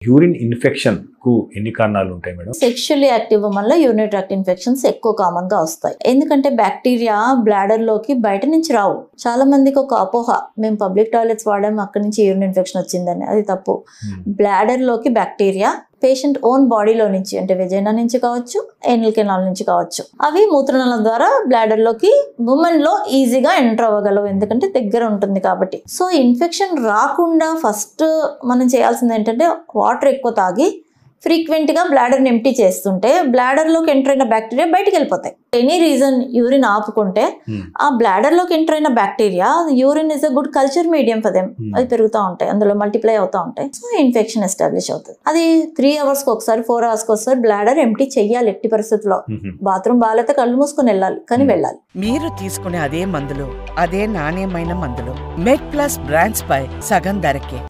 Urine infection కు ఎన్ని కారణాలు ఉంటాయి మేడం? సెక్షువల్లీ యాక్టివ్ వల్ల యూరినరీ ట్రాక్ట్ ఇన్ఫెక్షన్స్ ఎక్కువ కామన్ గా వస్తాయి. ఎందుకంటే బ్యాక్టీరియా బ్లాడర్ లోకి బయట నుంచి రావు. చాలా మందికి ఒక అపోహ, మేము పబ్లిక్ టాయిలెట్స్ వాడాము అక్కడి నుంచి యూరిన్ ఇన్ఫెక్షన్ వచ్చిందని. అది తప్పు. బ్లాడర్ లోకి బ్యాక్టీరియా పేషెంట్ ఓన్ బాడీలో నుంచి, అంటే వెజైనా నుంచి కావచ్చు, ఏనల్ కెనాల్ నుంచి కావచ్చు, అవి మూత్రనాళం ద్వారా బ్లాడర్ లోకి ఉమెన్ లో ఈజీగా ఎంటర్ అవ్వగలవు, ఎందుకంటే దగ్గర ఉంటుంది కాబట్టి. సో ఇన్ఫెక్షన్ రాకుండా ఫస్ట్ మనం చేయాల్సింది ఏంటంటే వాటర్ ఎక్కువ తాగి ఫ్రీక్వెంట్ గా బ్లాడర్ని ఎంప్టీ చేస్తుంటే బ్లాడర్ లోకి ఎంటర్ అయిన బ్యాక్టీరియా బయటికి వెళ్ళిపోతాయి. ఎనీ రీజన్ యూరిన్ ఆపుకుంటే ఆ బ్లాడర్ లోకి ఎంటర్ అయిన bacteria, urine is a good culture medium for them, అది పెరుగుతూ ఉంటాయి, అందులో మల్టిప్లై అవుతూ ఉంటాయి. సో ఇన్ఫెక్షన్ ఎస్టాబ్లిష్ అవుతుంది. అది 3 hours కి ఒకసారి 4 hours కి ఒకసారి బ్లాడర్ ఎంప్టీ చెయ్యాలి. ఎట్టి పరిస్థితుల్లో బాత్రూమ్ బాగాలైతే కళ్ళు మూసుకొని వెళ్ళాలి, కానీ వెళ్ళాలి. మీరు తీసుకునే అదే మందులు, అదే నాణ్యమైన మందులు మెడ్ ప్లస్ బ్రాండ్స్ పై సగం ధరకే.